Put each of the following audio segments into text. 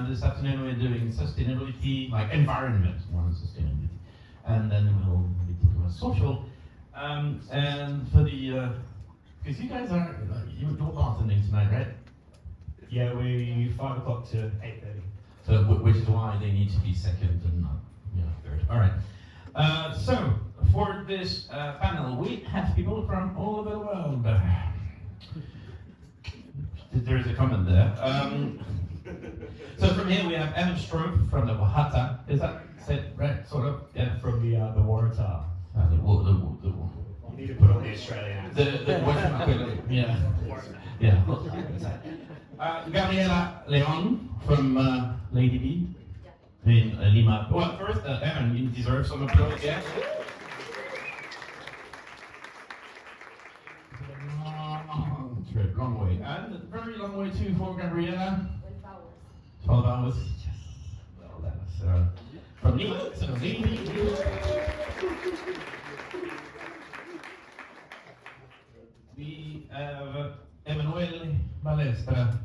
this afternoon we're doing sustainability, like environment, more than sustainability. And then we'll be talking about social. And for the, because you guys are, you're bartending tonight, right? Yeah, we 5 o'clock to 8:30. So, which is why they need to be second and not, third. All right. So, for this panel, we have people from all over the world. There is a comment there. So from here we have Evan Stroop from the Oaxaca. Is that said right? Sort of. Yeah. From the Waratah. You need to put on the Australian accent. Yeah. Gabriela León from Lady B in Lima. Well, first, Evan, you deserve some applause. Yeah. Long way. And a very long way too for Gabriela. 12 hours. Yes. Well, that's from Lima. So Lima. We have Emanuel Balestra.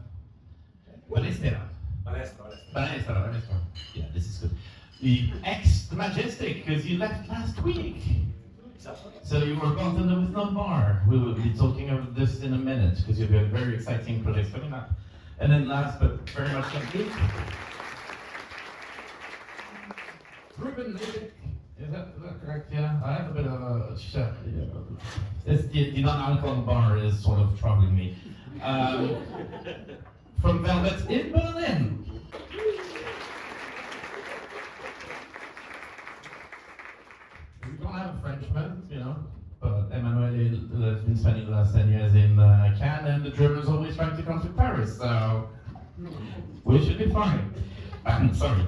Yeah, this is good. The Majestic, because you left last week. So you were bartender with no bar. We will be talking about this in a minute because you have very exciting projects coming up. And then last but very much not least, Ruben Levick. Is that correct? Yeah, I have a bit of a chef. It's the non-alcohol bar is sort of troubling me. From Velvet in Berlin. We don't have a Frenchman, but Emmanuel has been spending the last 10 years in Cannes, and the Germans always trying to come to Paris, so we should be fine. Sorry.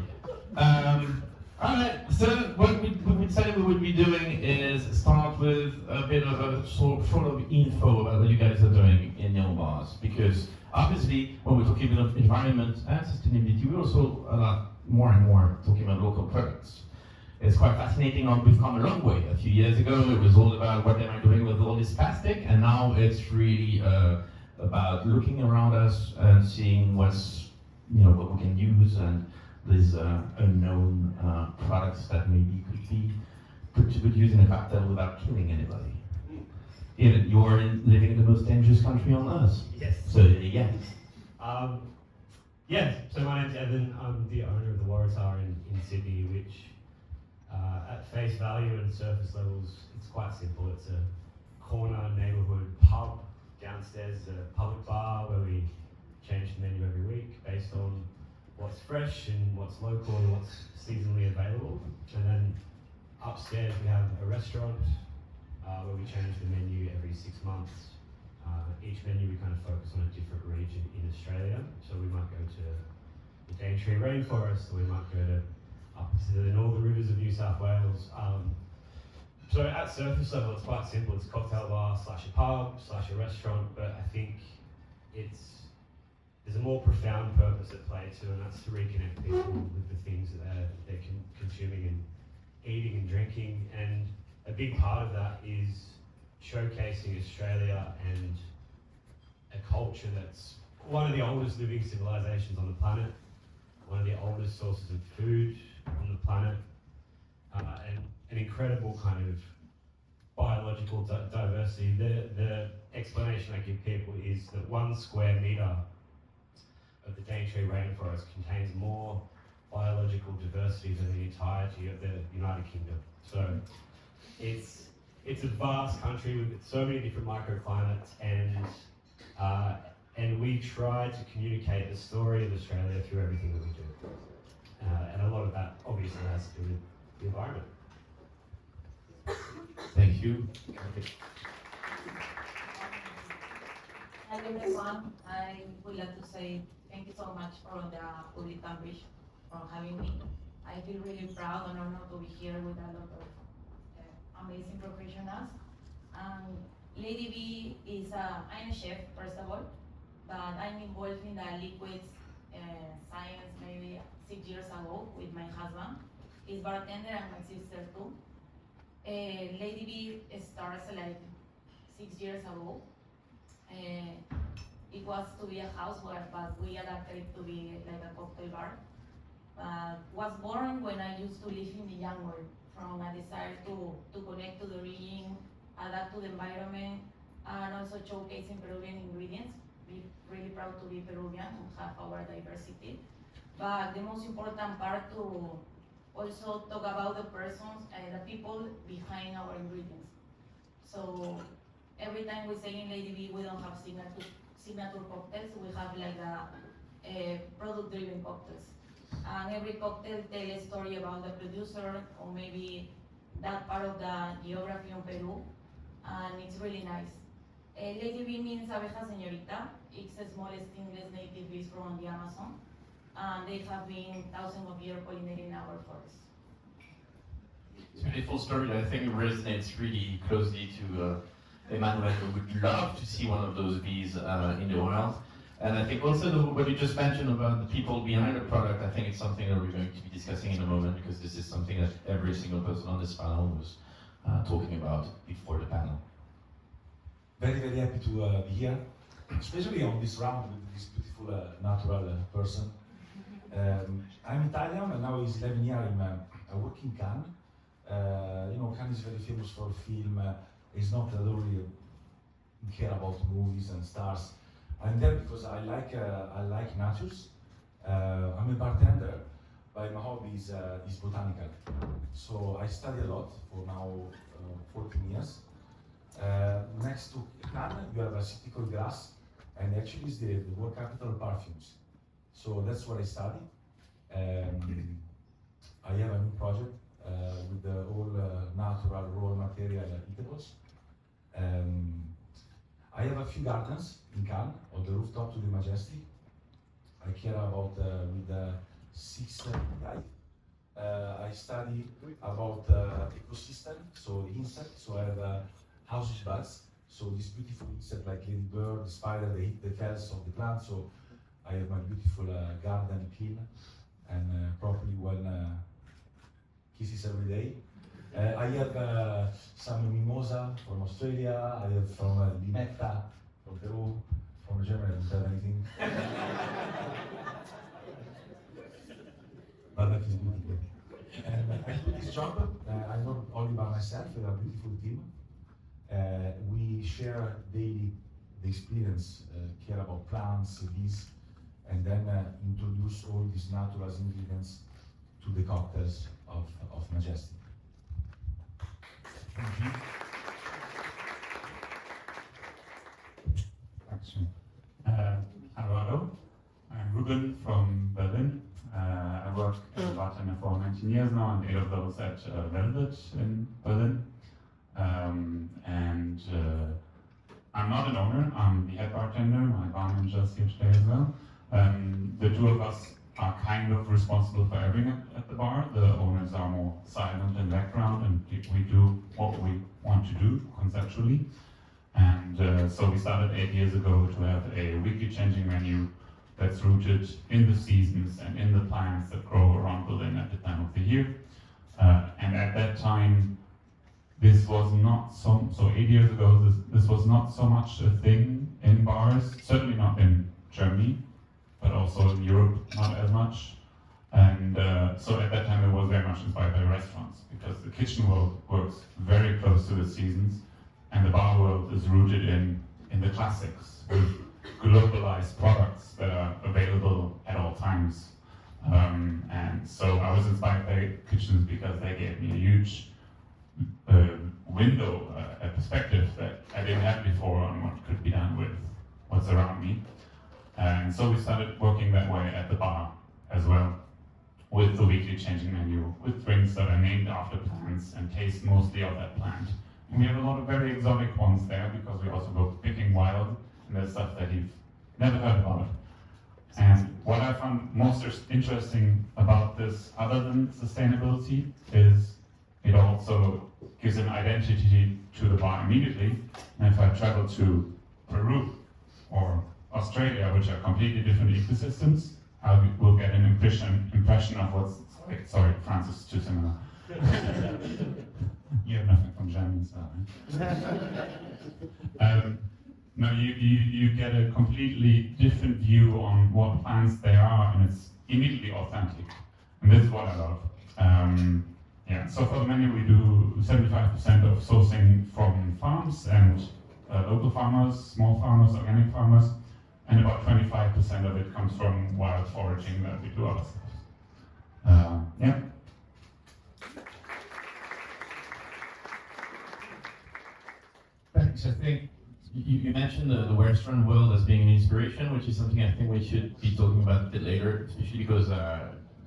Alright, so what we decided we would be doing is start with a bit of a sort of info about what you guys are doing in your bars, because obviously when we're talking about environment and sustainability, we're also a lot more and more talking about local products. It's quite fascinating. We've come a long way. A few years ago, it was all about what am I doing with all this plastic, and now it's really about looking around us and seeing what's what we can use, and these unknown products that maybe could be put to good use in a cocktail without killing anybody. Even you're living in the most dangerous country on earth. Yes. So yes. Yes. So my name's Evan. I'm the owner of the Waratah in Sydney, which at face value and surface levels, it's quite simple. It's a corner neighbourhood pub. Downstairs a public bar where we change the menu every week based on what's fresh and what's local and what's seasonally available. And then upstairs we have a restaurant where we change the menu every 6 months. Each menu we kind of focus on a different region in Australia. So we might go to the Daintree rainforest, or we might go to up to the northern rivers of New South Wales. So at surface level, it's quite simple. It's a cocktail bar / a pub / a restaurant, but I think there's a more profound purpose at play too, and that's to reconnect people with the things that they're consuming and eating and drinking. And a big part of that is showcasing Australia and a culture that's one of the oldest living civilizations on the planet, one of the oldest sources of food on the planet, and an incredible kind of biological diversity. The explanation I give people is that 1 square metre of the Daintree rainforest contains more biological diversity than the entirety of the United Kingdom. So it's a vast country with so many different microclimates, and we try to communicate the story of Australia through everything that we do. And a lot of that obviously has to do with the environment. Thank you. Hi everyone, I would like to say thank you so much for the public Cambridge for having me. I feel really proud and honored to be here with a lot of amazing professionals. Lady B is I'm a chef first of all, but I'm involved in the liquids science maybe 6 years ago with my husband. He's bartender and my sister too. Lady B starts like 6 years ago. it was to be a house, but we adapted it to be like a cocktail bar. Was born when I used to live in the jungle, from a desire to connect to the region, adapt to the environment, and also showcasing Peruvian ingredients. Be really proud to be Peruvian and have our diversity. But the most important part to also talk about the persons and the people behind our ingredients. So every time we say in Lady B, we don't have signature cocktails, we have like a product-driven cocktails. And every cocktail tells a story about the producer or maybe that part of the geography in Peru, and it's really nice. Lady B means abeja señorita. It's the smallest English native bees from the Amazon, and they have been thousands of years pollinating our forests. It's a beautiful story that I think resonates really closely to Emmanuel, who would love to see one of those bees in the wild. And I think also what you just mentioned about the people behind the product, I think it's something that we're going to be discussing in a moment, because this is something that every single person on this panel was talking about before the panel. Very, very happy to be here, especially on this round with this beautiful natural person. I'm Italian, and now it's 11 years I work in Cannes. Cannes is very famous for film. It's not that only care about movies and stars. I'm there because I like natures. I'm a bartender, but my hobby is botanical. So I study a lot for now 14 years. Next to Cannes, you have a city called Grasse, and actually it's the world capital of perfumes. So that's what I study. I have a new project with all natural raw material eatables. I have a few gardens in Cannes, on the rooftop to the Majestic. I care about with 6 guys. I study about ecosystem, so insects. So I have house bugs. So this beautiful insect like ladybird, the spider, they eat the cells of the plant. So I have my beautiful garden clean and properly kisses every day. I have some mimosa from Australia. I have from Michter from Peru. From Germany, I don't have anything. But that is good. And I do this job. I'm not only by myself. We have a beautiful team. We share daily the experience, care about plants, bees, and then introduce all these natural ingredients to the cocktails of Majestic. Action. Hello, I'm Ruben from Berlin. I work as a bartender for 19 years now, and 8 of those at Velvet in Berlin. I'm not an owner, I'm the head bartender, my bar manager is here today as well. The two of us are kind of responsible for everything at the bar. The owners are more silent in the background, and we do what we want to do conceptually. And so we started 8 years ago to have a weekly changing menu that's rooted in the seasons and in the plants that grow around Berlin at the time of the year. And at that time, this was not so 8 years ago, this was not so much a thing in bars, certainly not in Germany, but also in Europe, not as much. And so at that time it was very much inspired by restaurants, because the kitchen world works very close to the seasons, and the bar world is rooted in the classics, with globalized products that are available at all times. And so I was inspired by kitchens because they gave me a huge window, a perspective that I didn't have before on what could be done with what's around me. And so we started working that way at the bar as well, with the weekly changing menu, with drinks that are named after plants and taste mostly of that plant. And we have a lot of very exotic ones there, because we also go picking wild, and there's stuff that you've never heard about. And what I found most interesting about this, other than sustainability, is it also gives an identity to the bar immediately. And if I travel to Peru or Australia, which are completely different ecosystems, I will get an impression of what's, sorry, France is too similar. You have nothing from Germany, so. No, you get a completely different view on what plants they are, and it's immediately authentic. And this is what I love. Yeah, so for the menu we do 75% of sourcing from farms and local farmers, small farmers, organic farmers, and about 25% of it comes from wild foraging that we do ourselves. Yeah. Thanks. I think you mentioned the Western world as being an inspiration, which is something I think we should be talking about a bit later, especially because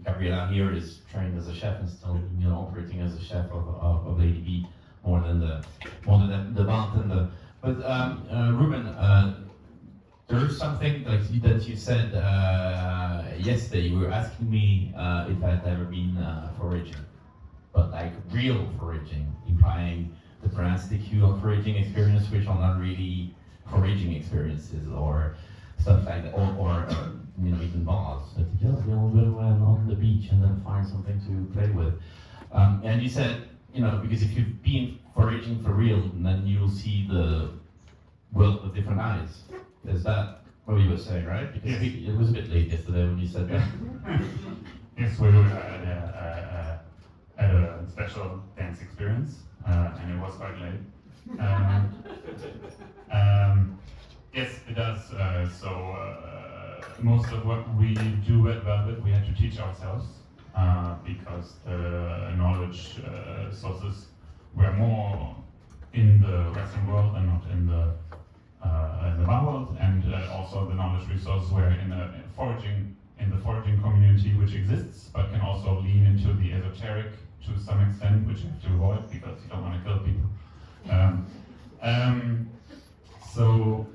Gabriela here is trained as a chef and still, operating as a chef of Lady B more than the bartender. But Ruben, there's something that you said yesterday. You were asking me if I'd ever been foraging, but like real foraging, implying the drastic hue of foraging experience, which are not really foraging experiences or stuff like that, or even bars. That you just go on the beach and then find something to play with. And you said, because if you've been foraging for real, then you'll see the world with different eyes. Is that what you were saying, right? Because Yes. it was a bit late yesterday when you said that. Yes, we were at a special dance experience, and it was quite late. Yes, it does. Most of what we do at Velvet, we had to teach ourselves because the knowledge sources were more in the Western world and not in the bar world, and also the knowledge resources were in the foraging community, which exists, but can also lean into the esoteric to some extent, which you have to avoid because you don't want to kill people. So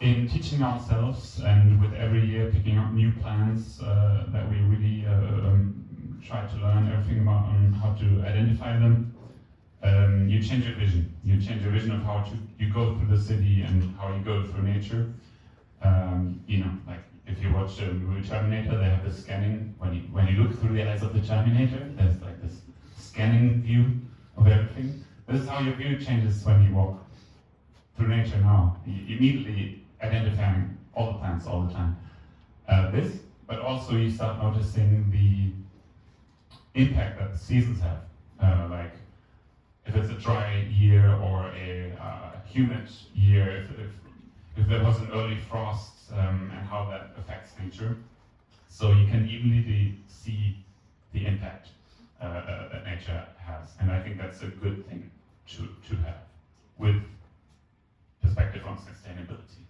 in teaching ourselves and with every year picking up new plants that we really try to learn everything about on how to identify them, you change your vision. You change your vision of how you go through the city and how you go through nature. Like if you watch the movie Terminator, they have this scanning, when you look through the eyes of the Terminator, there's like this scanning view of everything. This is how your view changes when you walk through nature now. You immediately identifying all the plants all the time. But also you start noticing the impact that the seasons have. Like if it's a dry year or a humid year, if there was an early frost and how that affects nature. So you can immediately see the impact that nature has. And I think that's a good thing to have with perspective on sustainability.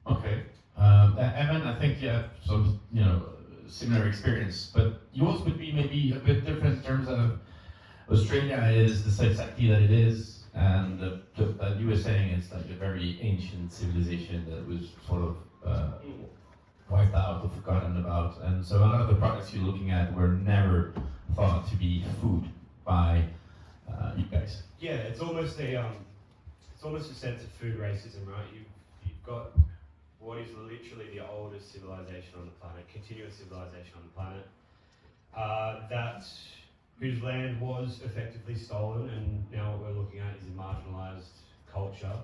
Okay. Evan, I think you have some, similar experience, but yours would be maybe a bit different in terms of Australia is the society that it is, and you were saying it's like a very ancient civilization that was sort of wiped out or forgotten about, and so a lot of the products you're looking at were never thought to be food by you guys. Yeah, it's almost a sense of food racism, right? You've got what is literally the oldest civilization on the planet, continuous civilization on the planet, whose land was effectively stolen, and now what we're looking at is a marginalised culture.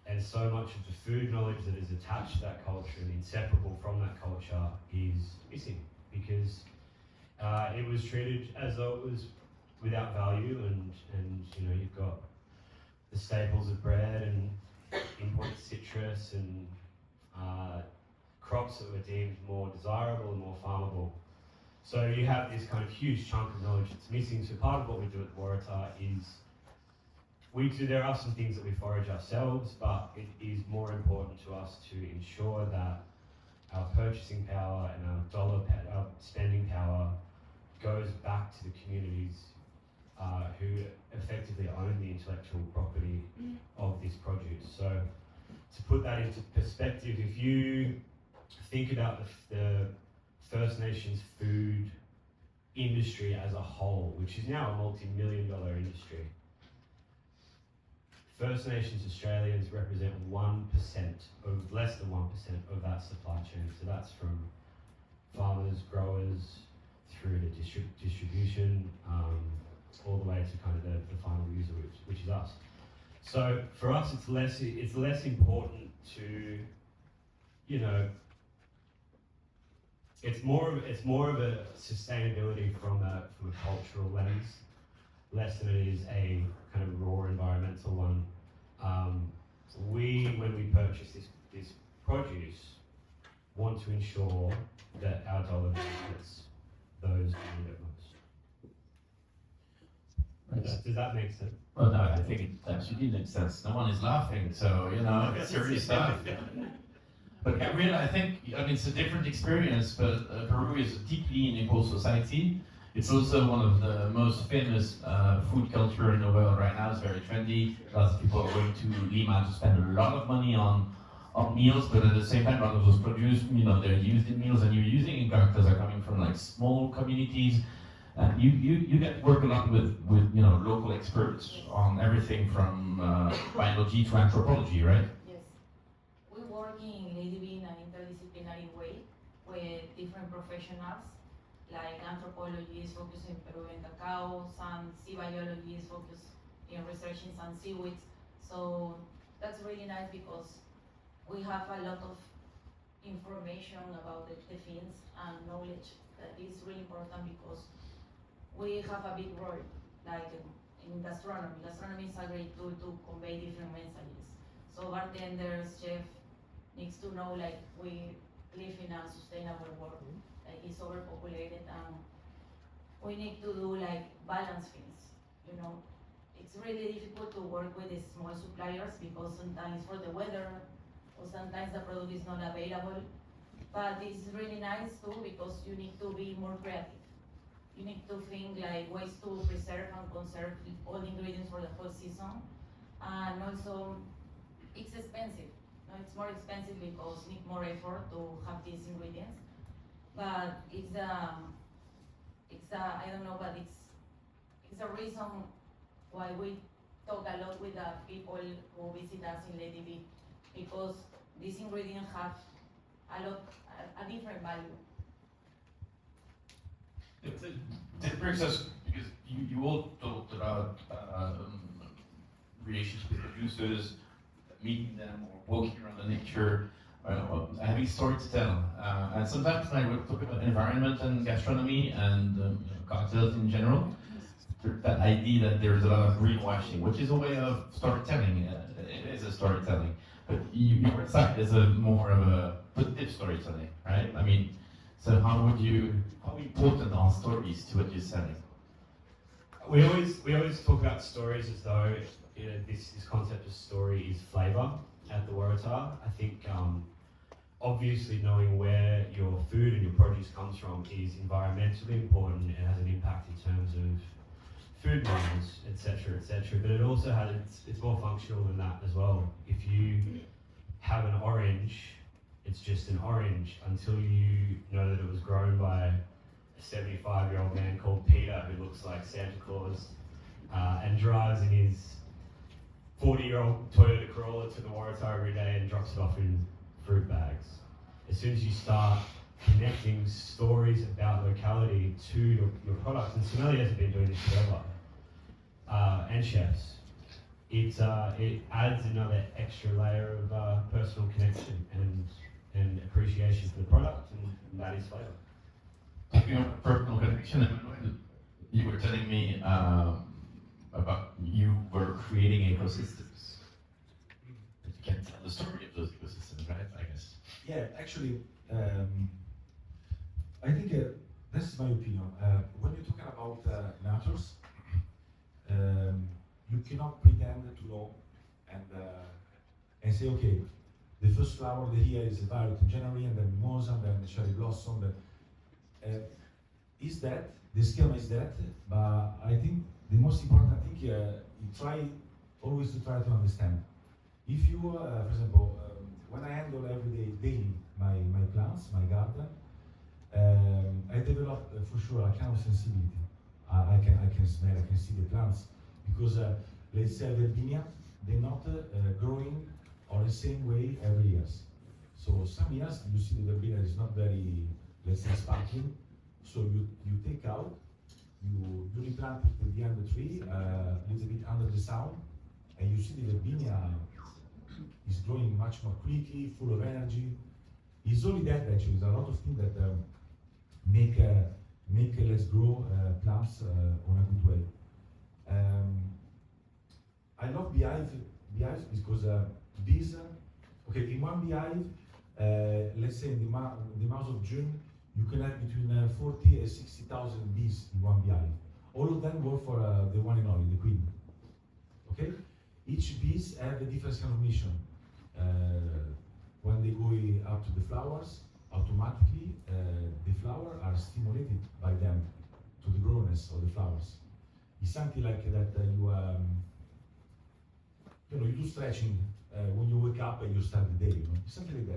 And so much of the food knowledge that is attached to that culture and inseparable from that culture is missing because it was treated as though it was without value, and you've got the staples of bread and imported citrus and crops that were deemed more desirable and more farmable. So you have this kind of huge chunk of knowledge that's missing. So part of what we do at Waratah is there are some things that we forage ourselves, but it is more important to us to ensure that our purchasing power and our spending power goes back to the communities who effectively own the intellectual property of this produce. So to put that into perspective, if you think about the First Nations food industry as a whole, which is now a multi-million-dollar industry, First Nations Australians represent less than 1% of that supply chain. So that's from farmers, growers, through to distribution, all the way to kind of the final user, which is us. So for us, it's less important to, you know, it's more of a sustainability from a cultural lens, less than it is a kind of raw environmental one. When we purchase this produce, want to ensure that our dollar benefits those who need it most. Does that make sense? Well, no, I think it absolutely makes sense. No one is laughing, so, you know, it's serious stuff. But Gabriela, I think, I mean, it's a different experience, but Peru is deeply in equal society. It's also one of the most famous food culture in the world right now. It's very trendy. Lots of people are going to Lima to spend a lot of money on meals, but at the same time, a lot of those produce, you know, they're used in meals, and you're using ingredients that are coming from like small communities. And you get work a lot with you know, local experts on everything from biology to anthropology, right? Yes. We work in ADB in an interdisciplinary way with different professionals, like anthropology is focused in Peruvian cacao, some sea biology is focused in researching some seaweeds. So that's really nice because we have a lot of information about the things and knowledge that is really important because we have a big role, like in gastronomy. Gastronomy is a great tool to convey different messages. So bartenders, chef needs to know like we live in a sustainable world, like it's overpopulated, and we need to do like balance things. You know, it's really difficult to work with the small suppliers because sometimes for the weather, or sometimes the product is not available. But it's really nice too because you need to be more creative. You need to think like ways to preserve and conserve all the ingredients for the whole season. And also, it's expensive. No, it's more expensive because you need more effort to have these ingredients. But it's I don't know, but it's a reason why we talk a lot with the people who visit us in Lady B, because these ingredients have a different value. That brings us, because you all talked about relations with producers, meeting them, or walking around the nature, having stories to tell. And sometimes when I talk about environment and gastronomy and you know, cocktails in general, that idea that there's a lot of greenwashing, which is a way of storytelling. It is a storytelling. But your side is a more of a positive storytelling, right? I mean, so how important are stories to what you're selling? We always talk about stories as though, you know, this concept of story is flavour at the Waratah. I think obviously knowing where your food and your produce comes from is environmentally important. It has an impact in terms of food miles, etc., etc. But it also has, it's more functional than that as well. If you have an orange, it's just an orange until you know that it was grown by a 75-year-old man called Peter who looks like Santa Claus and drives in his 40-year-old Toyota Corolla to the Waratah every day and drops it off in fruit bags. As soon as you start connecting stories about locality to your product, and sommeliers have been doing this forever, and chefs, it adds another extra layer of personal connection and appreciation for the product, and that is flavour. Talking about personal connection, you were telling me about you were creating ecosystems. But you can't tell the story of those ecosystems, right? I guess. Yeah, actually, I think this is my opinion. When you're talking about natures, you cannot pretend to know and say, okay, the first flower of the year is violet in January, and then mimosa, and then cherry blossom. Is that the schema is that? But I think the most important thing, you try always to try to understand. If you, for example, when I handle every day, daily, my plants, my garden, I develop for sure a kind of sensibility. I can smell, I can see the plants, because let's say Verbinia, they're not growing on the same way every year. So some years you see the Verbinia is not very, let's say, sparkling. So you take out, you replant it behind the tree, a little bit under the sun, and you see the Verbinia is growing much more quickly, full of energy. It's only that actually, there's a lot of things that make let's grow plants on a good way. I love beehives because bees, okay, in one beehive, let's say in the month of June, you can have between 40 and 60,000 bees in one beehive. All of them work for the one and only, the queen. Okay? Each bees have a different kind of mission. When they go up to the flowers, automatically the flowers are stimulated by them to the growness of the flowers. It's something like that you do stretching when you wake up and you start the day. It's something like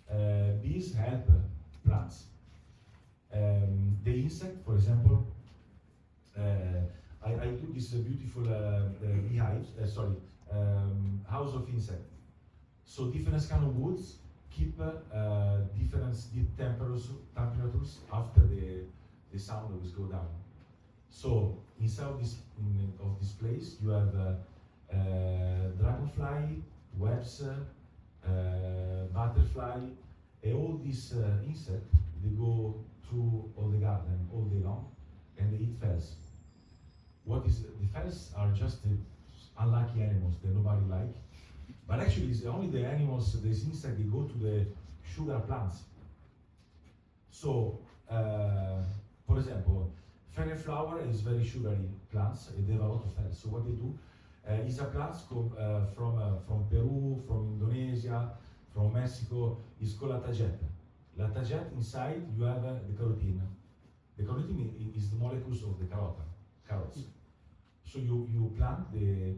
that. Bees help plants. The insect, for example, I do this beautiful beehives. House of insect. So different kind of woods keep different temperatures after the sun always go down. So inside of this place you have dragonfly, webs, butterfly, and all these insects. They go through all the garden all day long, and they eat fells. The fells are just the unlucky animals that nobody like. But actually, it's only the animals, these insects, they go to the sugar plants. So, for example, fennel flower is very sugary plants. They have a lot of fells. So what they do is a plant from Peru, from Indonesia, from Mexico. It's called la tagette. La tagette, inside you have the carotene. The carotene is the molecules of the carrots. So you plant the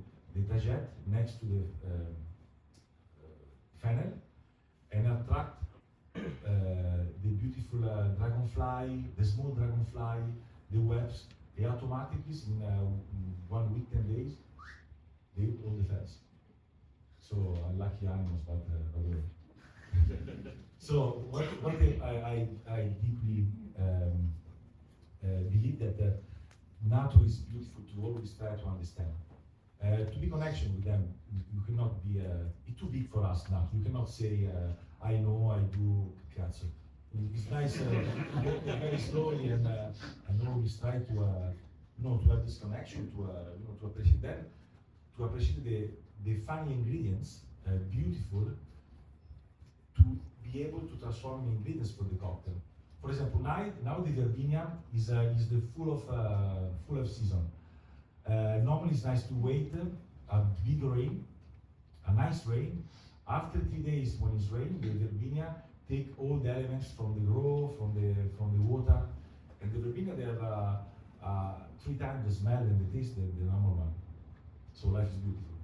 tagette next to the fennel and attract the beautiful dragonfly, the small dragonfly, the webs. They automatically, in 1 week, 10 days, they eat all the fells. So unlucky animals, but by the way. So what I deeply believe that nature is beautiful to always try to understand. To be connection with them, you cannot be, it's too big for us now. You cannot say, I know, I do, cazzo. It's nice to go very slowly and always try to have this connection, to appreciate them, to appreciate the funny ingredients, beautiful, to be able to transform ingredients for the cocktail. For example, now the Verbinia is the full of season. Normally it's nice to wait a big rain, a nice rain. After 3 days when it's raining, the Verbinia take all the elements from the growth, from the water, and the Verbinia they have 3 times the smell and the taste than the normal one. So life is beautiful.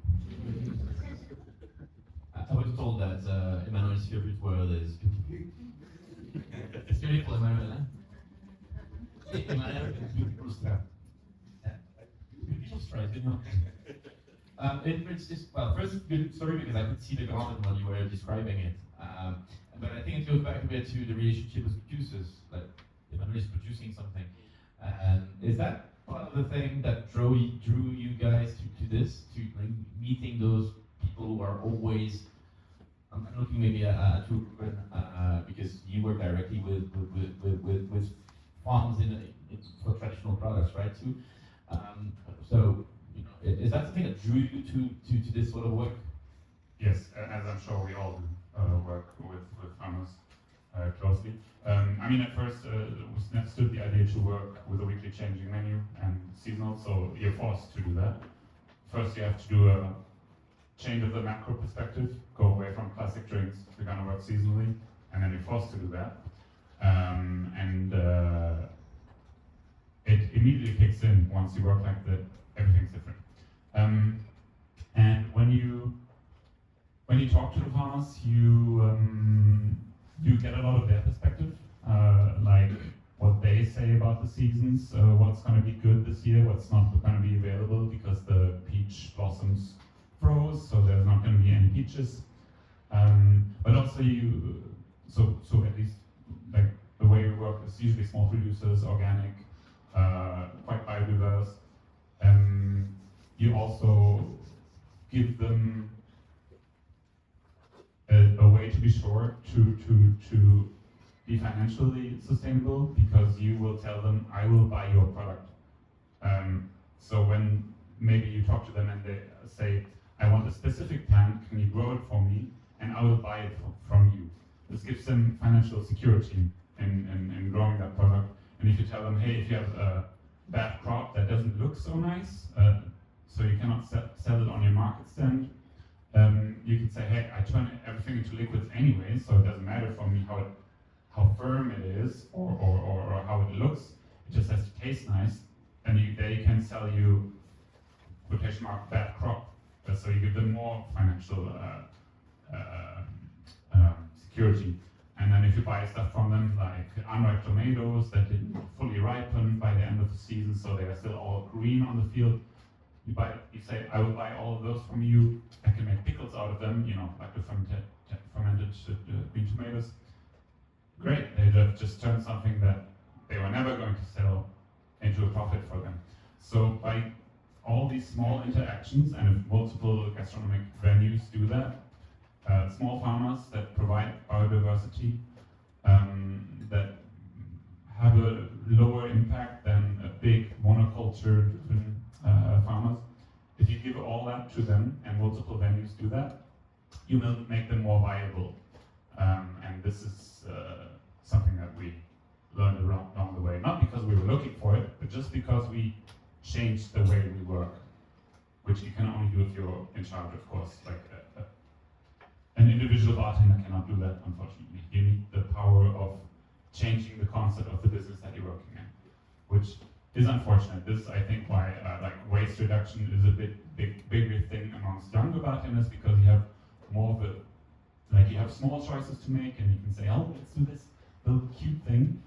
I was told that Emmanuel's favorite word is beautiful. It's beautiful, Emmanuel. Emmanuel is beautiful stuff. Beautiful straight, you know. It's just, well, first it's a good story because I could see the garden while you were describing it. But I think it goes back a bit to the relationship with producers. Like Emmanuel is producing something. Is that part of the thing that drew you guys to this, to like, meeting those people who are always? I'm looking maybe at you, because you work directly with farms for traditional products, right? Too. So, you know, is that something that drew you to this sort of work? Yes, as I'm sure we all do, work with farmers closely. I mean, at first, we understood the idea to work with a weekly changing menu and seasonal, so you're forced to do that. First, you have to do a change of the macro perspective, go away from classic drinks, we're going to work seasonally, and then you're forced to do that. It immediately kicks in once you work like that, everything's different. And when you talk to the farmers, you get a lot of their perspective, like what they say about the seasons, what's going to be good this year, what's not going to be available because the peach blossoms froze, so there's not going to be any peaches. But also so at least like the way we work is usually small producers, organic, quite biodiverse. You also give them a way to be sure to be financially sustainable, because you will tell them, I will buy your product. So when maybe you talk to them and they say, I want a specific plant, can you grow it for me? And I will buy it from you. This gives them financial security in growing that product. And if you tell them, hey, if you have a bad crop that doesn't look so nice, so you cannot sell it on your market stand, you can say, hey, I turn everything into liquids anyway, so it doesn't matter for me how firm it is or how it looks. It just has to taste nice. And they can sell you, quotation mark, bad crop. So you give them more financial security. And then if you buy stuff from them, like unripe tomatoes that didn't fully ripen by the end of the season, so they are still all green on the field, you say, I will buy all of those from you. I can make pickles out of them, like the fermented green tomatoes. Great, they just turned something that they were never going to sell into a profit for them. So by all these small interactions, and if multiple gastronomic venues do that, small farmers that provide biodiversity, that have a lower impact than a big monoculture-driven farmers. If you give all that to them and multiple venues do that, you will make them more viable. And this is something that we learned along the way, not because we were looking for it, but just because we changed the way we work, which you can only do if you're in charge, of course. Like an individual bartender cannot do that, unfortunately. You need the power of changing the concept of the business that you're working in, which is unfortunate. This is, I think, why like waste reduction is a bigger thing amongst younger bartenders, because you have more of a, like, you have small choices to make, and you can say, oh, let's do this little cute thing.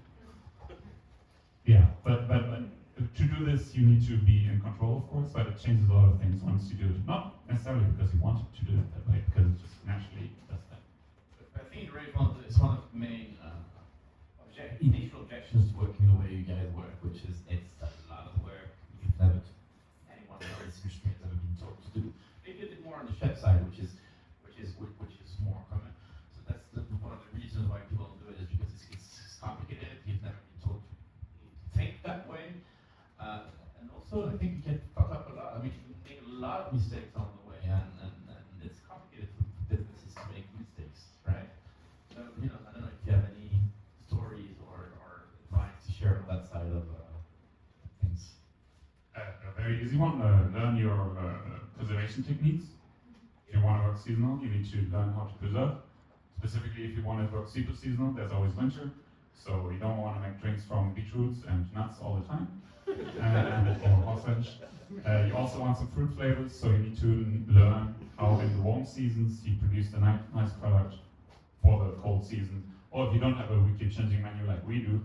Yeah, but to do this, you need to be in control, of course, but it changes a lot of things once you do it. Not necessarily because you wanted to do it that way, because it just naturally does that. I think it's one of the main initial objections to working the way you guys work, which is it's a lot of work. You've never, anyone in our industry has ever been told to do. Maybe a bit more on the chef side, which is more common. So that's one of the reasons why people don't do it, is because it's complicated. You've never been told to think that way. And also, I think you get fucked up a lot. I mean, you make a lot of mistakes on the way, and it's complicated for businesses to make mistakes, right? So, I don't know if you have any stories or advice to share on that side of things. A very easy one, learn your preservation techniques. If you want to work seasonal, you need to learn how to preserve. Specifically, if you want to work super seasonal, there's always winter. So you don't want to make drinks from beetroots and nuts all the time, or horseradish. You also want some fruit flavors, so you need to learn how in the warm seasons you produce the nice product for the cold season. Or if you don't have a weekly changing menu like we do,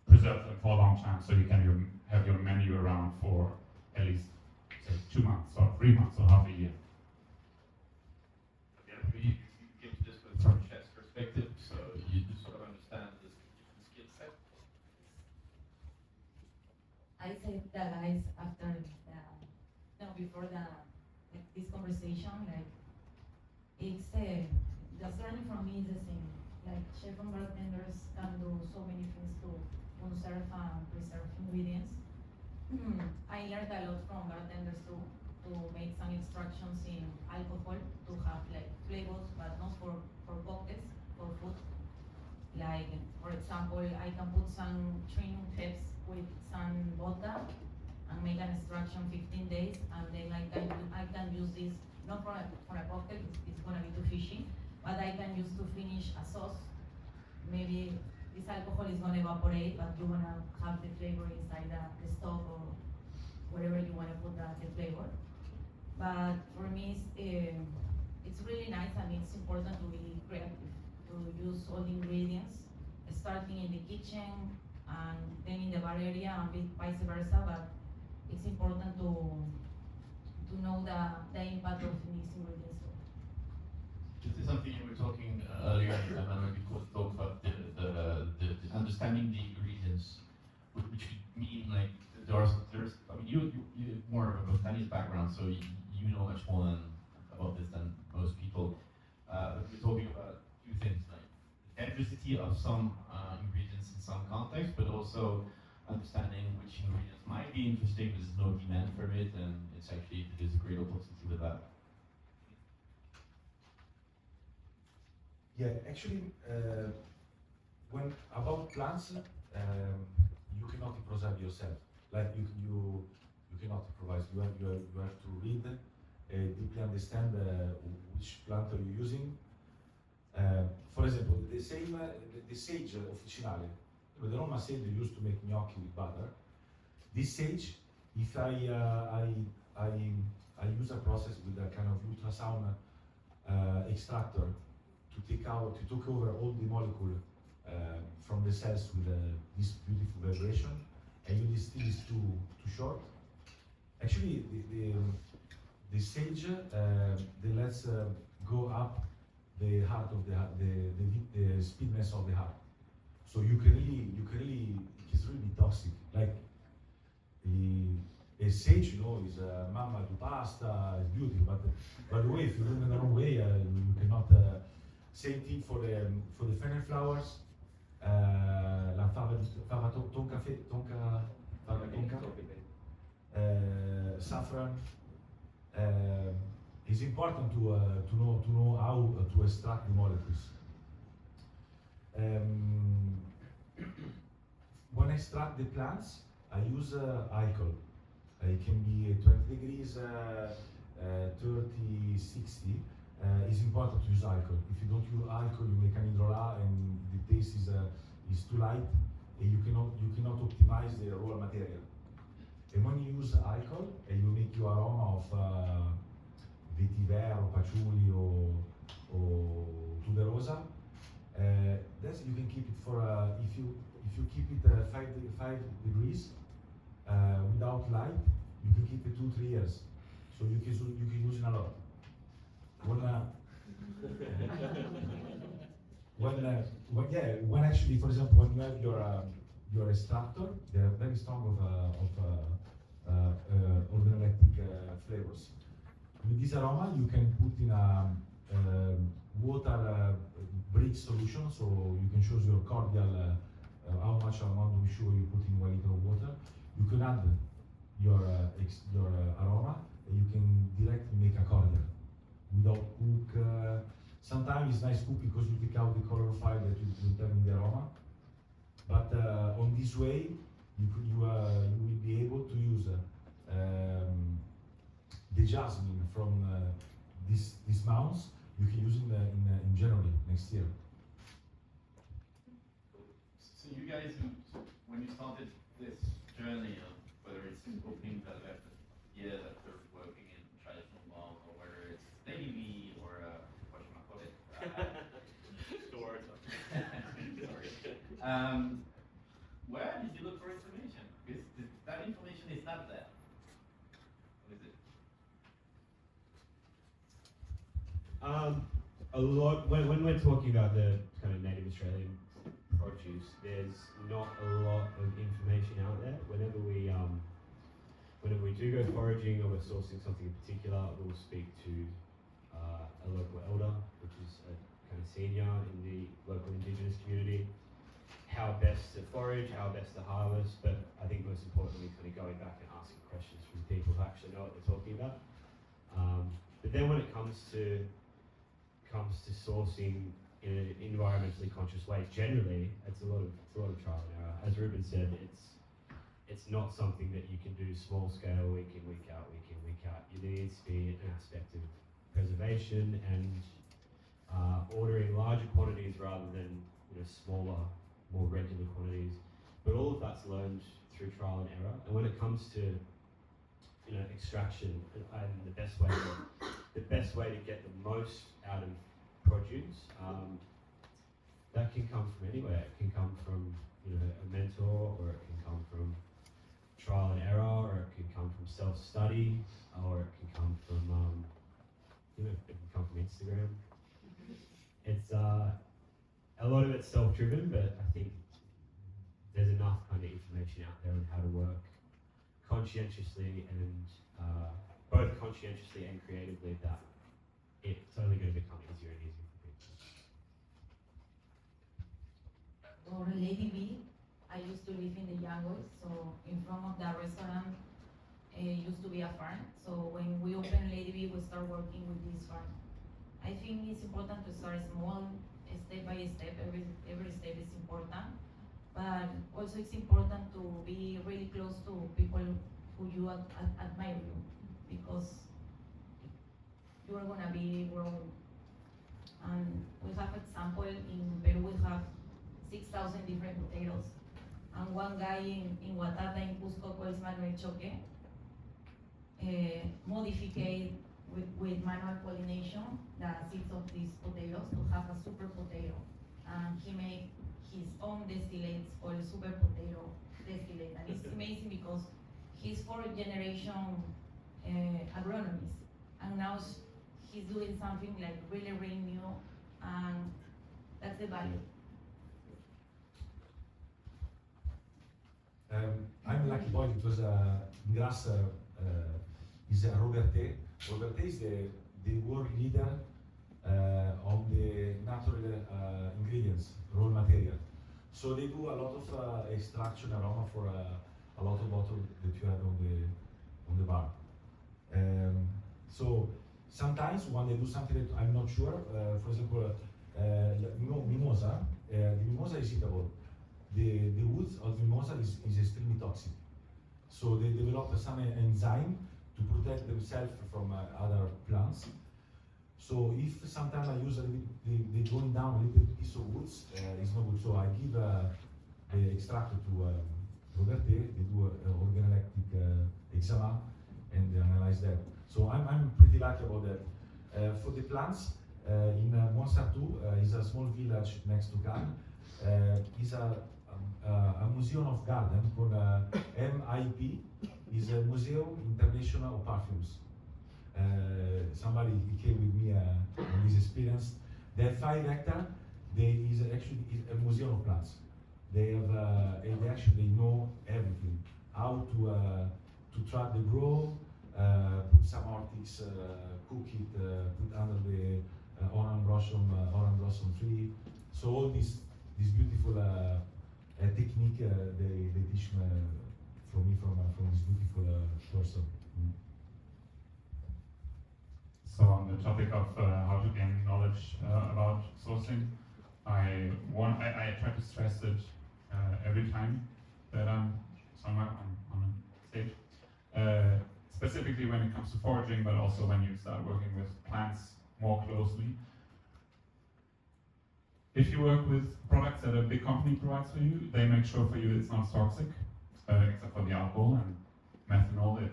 preserve them for a long time, so you can have your menu around for at least, say, 2 months or 3 months or half a year. Yeah, you get this from a chef's perspective, so you sort of understand the different skill set. I said that, guys, after before this conversation, like, it's the learning from me is the same. Like, chef and bartenders can do so many things to conserve and preserve ingredients. I learned a lot from bartenders too, to make some instructions in alcohol to have like flavors, but not for cocktails, for food. Like, for example, I can put some trim herbs with some vodka and make an extraction 15 days, and then I can use this not for a cocktail, it's gonna be too fishy, but I can use to finish a sauce. Maybe this alcohol is gonna evaporate, but you wanna have the flavor inside the stock or wherever you wanna put the flavor. But for me, it's really nice, and it's important to be creative, to use all the ingredients, starting in the kitchen and then in the bar area and vice versa. But it's important to know the impact of these ingredients. This is something you were talking earlier, Emmanuel, because we talked about the understanding the ingredients, which could mean like there's. I mean, you more more of a botanist background, so you know much more about this than most people. We're talking about two things, like diversity of some ingredients in some context, but also understanding which ingredients might be interesting, there's no demand for it, and it's actually, there's a great opportunity with that. Yeah, actually, when about plants, you cannot improvise yourself. Like you cannot improvise. You have to read, deeply understand which plant are you using. For example, the sage officinale, the Roma sage they used to make gnocchi with butter. This sage, if I use a process with a kind of ultrasound extractor to take over all the molecule from the cells with this beautiful vibration, and you still is too short. Actually, the sage they lets go up the heart of the speedness of the heart. So you can really it's really toxic. Like a sage, you know, is mamma to pasta, is beautiful, but by the way, if you do it in the wrong way, you cannot. Same thing for the fennel flowers, la fava tonka, saffron. It's important to know how to extract the molecules. When I extract the plants, I use alcohol. It can be 20 degrees, 30, 60. It's important to use alcohol. If you don't use alcohol, you make an hydrolat and the taste is too light, and you cannot optimize the raw material. And when you use alcohol, and you make your aroma of vetiver or patchouli or tuberosa, that's you can keep it for if you keep it 5 degrees without light, you can keep it 2-3 years. So you can use it a lot. When actually, for example, when you have your extractor, they are very strong of organoleptic flavors. With this aroma, you can put in a water bridge solution, so you can choose your cordial how much amount of sugar you put in 1 liter of water. You can add your aroma, and you can directly make a cordial without cook. Sometimes it's nice cook because you take out the chlorophyll that you have in the aroma. But on this way, you will be able to use the jasmine from these mounds. You can use it in January next year. So you guys, when you started this journey of whether it's opening the year after working in traditional mall, or whether it's daily or what you might call it, Stories. where did you look for information? Because that information is not there. What is it? A lot when we're talking about the kind of native Australian produce, there's not a lot of information out there. Whenever we do go foraging or we're sourcing something in particular, we'll speak to a local elder, which is a kind of senior in the local indigenous community, how best to forage, how best to harvest, but I think most importantly, kind of going back and asking questions from people who actually know what they're talking about. But then when it comes to sourcing in an environmentally conscious way, generally, it's a lot of trial and error. As Ruben said, it's not something that you can do small scale, week in, week out. You need to be an aspect of preservation and ordering larger quantities rather than smaller, more regular quantities. But all of that's learned through trial and error. And when it comes to extraction and the best way to get the most out of produce, that can come from anywhere. It can come from a mentor, or it can come from trial and error, or it can come from self-study, or it can come from Instagram. It's a lot of it's self-driven, but I think there's enough kind of information out there on how to work conscientiously and both conscientiously and creatively, that it's only going to become easier and easier for people. For Lady B, I used to live in the jungles, so in front of the restaurant used to be a farm. So when we opened Lady B, we start working with this farm. I think it's important to start small, step by step. Every step is important, but also it's important to be really close to people who you admire you, because you are gonna be growing. And we have example in Peru. We have 6,000 different potatoes, and one guy in Guatata in Cusco calls Manuel Choque, modified with manual pollination the seeds of these potatoes to have a super potato. And he made his own distillates called super potato distillate. And it's amazing because he's fourth generation agronomist. And now he's doing something like really, really new. And that's the value. I'm lucky boy because in grass is Robertet. Robertet is the world leader on the natural ingredients, raw material. So they do a lot of extraction aroma for a lot of bottle that you have on the bar. So sometimes when they do something that I'm not sure, for example, mimosa, the mimosa is eatable. The wood of the mimosa is extremely toxic. So they develop some enzyme to protect themselves from other plants. So if sometimes I use they going down a little piece of woods, it's not good. So I give the extract to Robertet. They do organoleptic examen and they analyze that. So I'm pretty lucky about that. For the plants, in Montsartou is a small village next to Cannes. Is a museum of garden called MIP. Is a Museum International of Perfumes. Somebody came with me on this experience. They have 5 hectares. They is actually a museum of plants. They have and they know everything. How to track the grow, put some ortics, cook it, put under the orange blossom tree. So all this beautiful technique they teach me from this beautiful person. So on the topic of how to gain knowledge about sourcing, I try to stress it every time that I'm somewhere on a stage. Specifically when it comes to foraging, but also when you start working with plants more closely. If you work with products that a big company provides for you, they make sure for you it's not toxic, except for the alcohol and methanol.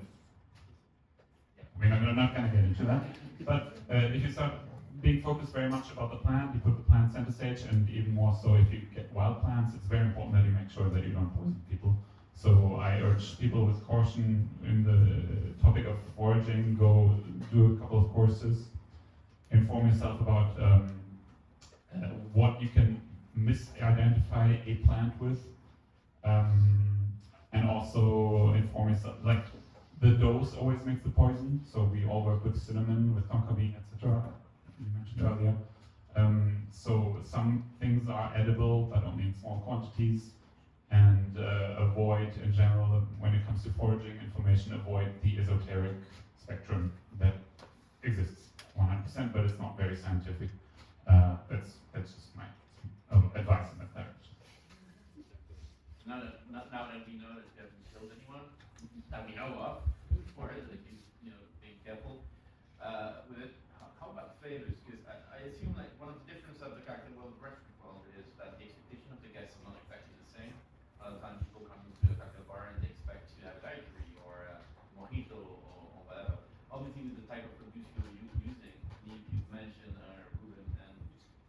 We're not going to get into that. But if you start being focused very much about the plant, you put the plant center stage, and even more so if you get wild plants, it's very important that you make sure that you don't poison people. So I urge people with caution in the topic of foraging, go do a couple of courses, inform yourself about what you can misidentify a plant with, and also inform yourself, like the dose always makes the poison, so we all work with cinnamon, with tonka bean, etc. You mentioned earlier. So some things are edible, but only in small quantities, and avoid, in general, when it comes to foraging information, avoid the esoteric spectrum that exists 100%, but it's not very scientific. That's just my advice in that direction. Now that we know that you haven't killed anyone that we know of, or that you know, being careful with it. How about flavors? Because I assume like one of the differences of the cocktail world and the restaurant world is that the expectation of the guests is not exactly the same. A lot of times people come into a cocktail bar and they expect to have a daiquiri or a mojito or whatever. Obviously with the type of produce you're using, you've mentioned Peruvian, and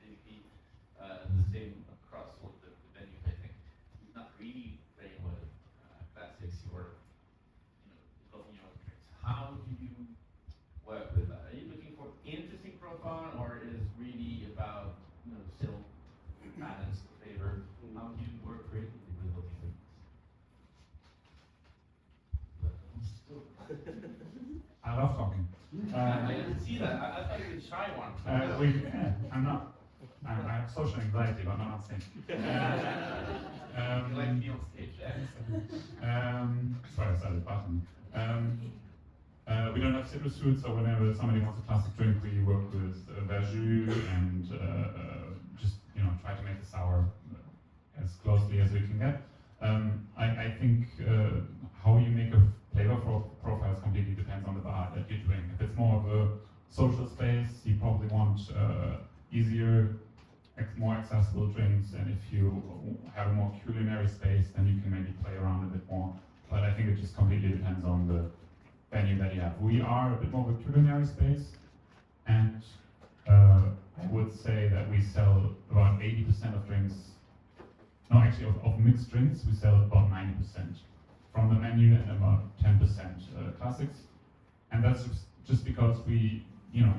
basically the same across all the venues, I think. It's not really playing with classics or developing your own drinks. How do you work with that? Are you looking for interesting profile, or is really about didn't see that. I thought you were the shy one. I have social anxiety, but I'm not saying. You like to be on stage, Sorry, I started button. We don't have citrus fruit, so whenever somebody wants a classic drink, we work with verjus and just try to make the sour as closely as we can get. I think how you make a flavor profile completely depends on the bar that you're doing. If it's more of a social space, you probably want easier, more accessible drinks, and if you have a more culinary space, then you can maybe play around a bit more. But I think it just completely depends on the venue that you have. We are a bit more of a culinary space, and I would say that we sell about 80% of drinks. No, actually, of mixed drinks, we sell about 90% from the menu and about 10% classics. And that's just because we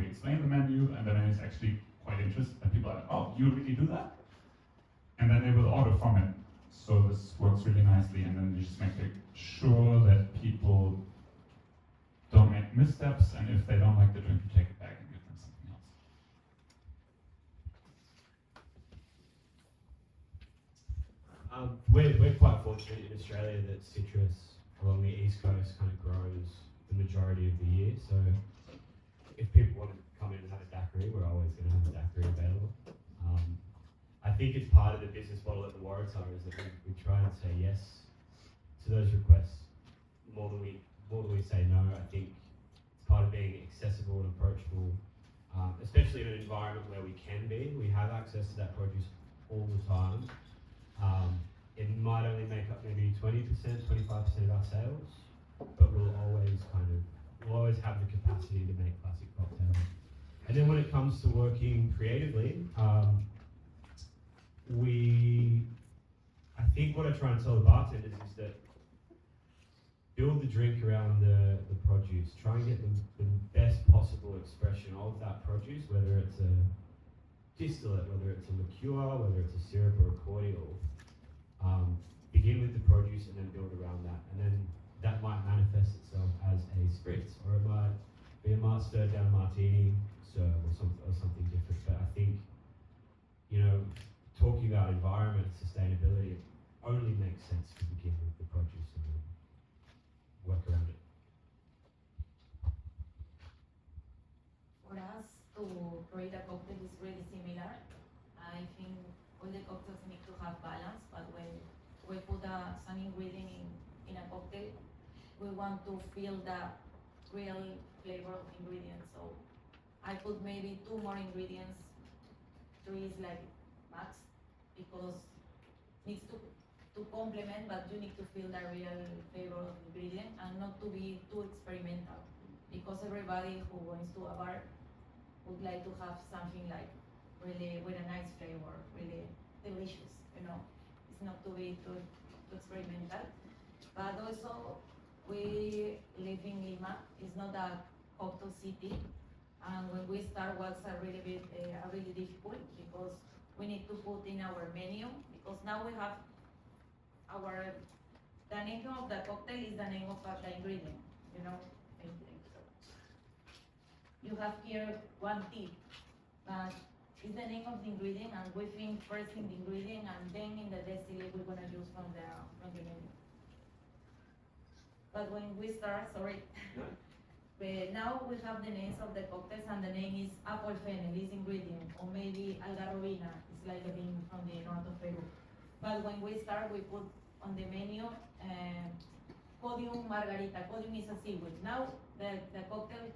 explain the menu, and the menu is actually quite interesting, and people are like, oh, you really do that? And then they will order from it. So this works really nicely, and then you just make sure that people don't make missteps, and if they don't like the drink, you take it back and give them something else. We're quite fortunate in Australia that citrus along the east coast kind of grows the majority of the year. So if people want to come in and have a daiquiri, we're always going to have a daiquiri available. I think it's part of the business model at the Waratah is that we try and say yes to those requests more than we say no. I think it's part of being accessible and approachable, especially in an environment where we can be. We have access to that produce all the time. It might only make up maybe 20%, 25% of our sales, but we'll always have the capacity to make classic cocktails. And then when it comes to working creatively, I think what I try and tell the bartenders is that build the drink around the produce. Try and get the best possible expression of that produce, whether it's a distillate, whether it's a liqueur, whether it's a syrup or a cordial. Begin with the produce and then build around that. And then that might manifest itself as a spritz, or it might be a stirred down martini serve or something different. But I think, talking about environment and sustainability, it only makes sense to begin with the produce and then work around it. For us to create a cocktail is really similar. I think all the cocktails need to have balance, but when we put some ingredient in a cocktail, we want to feel the real flavor of ingredients. So I put maybe 2 more ingredients, 3 is like max, because needs to complement, but you need to feel the real flavor of ingredient and not to be too experimental, because everybody who goes to a bar would like to have something like really with a nice flavor, really delicious, It's not to be too experimental. But also, we live in Lima. It's not a cocktail city, and when we start was a really difficult, because we need to put in our menu, because now we have the name of the cocktail is the name of the ingredient, You have here 1 tip, but it's the name of the ingredient, and we think first in the ingredient, and then in the distillate we're gonna use from the menu. But when we start, but now we have the names of the cocktails, and the name is apple fennel, is ingredient, or maybe algarrobina, it's like a bean from the north of Peru. But when we start, we put on the menu Codium margarita. Codium is a seaweed. Now the cocktail is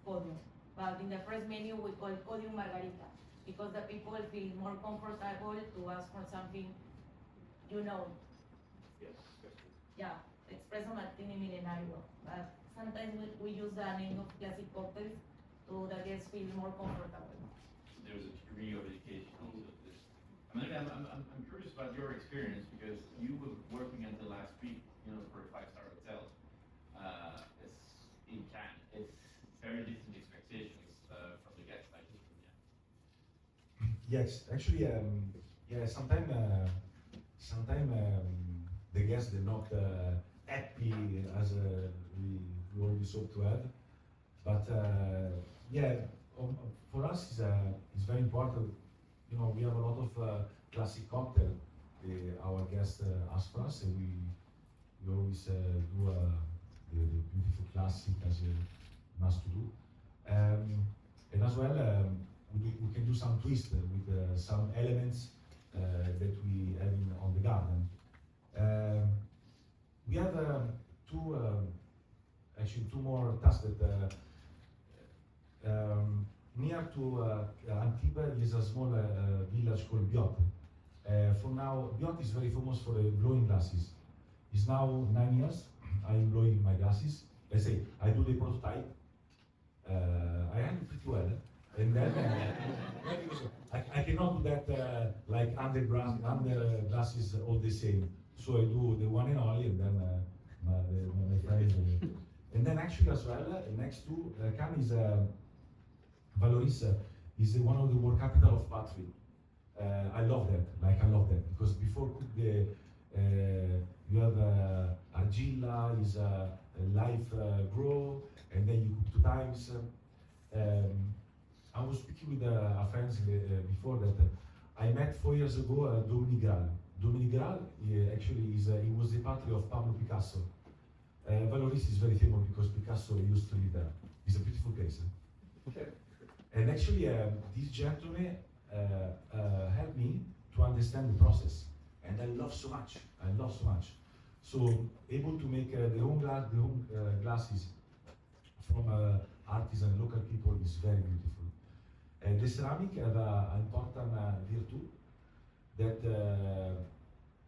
Codium, but in the first menu we call Codium margarita, because the people feel more comfortable to ask for something, Yes. Yeah, espresso martini millenario. But sometimes we use the name of classic cocktails so the guests feel more comfortable. There's a degree of education also to this. I'm curious about your experience, because you were working at the last week, for a 5-star hotel. It's in Cannes. It's very different expectations from the guests, like this. Yes, actually, sometimes the guests they're not happy as we always hope to have. But yeah, for us it's very important. You know, we have a lot of classic cocktail. Our guests ask for us, and we always do the beautiful classic as you must do. And as well, we can do some twist with some elements that we have on the garden. We have two more tasks that near to Antibes is a small village called Biot. For now, Biot is very famous for blowing glasses. It's now 9 years I'm blowing my glasses. Let's say I do the prototype. I handle pretty well, and then I cannot do that like under glasses all the same. So I do the one and only, and then my friends. And then actually as well, next to Cannes is Valoris is one of the world capital of battery. I love that. I love that because before you have argilla is life grow, and then you cook 2 times. I was speaking with a friend before that I met 4 years ago Dominique Graal. Dominique Graal actually he was the patron of Pablo Picasso. Valoris is very famous because Picasso used to live there. It's a beautiful place. And actually, this gentleman helped me to understand the process, and I love so much. I love so much. So able to make their own glasses from artisan local people is very beautiful. The ceramic have an important virtue that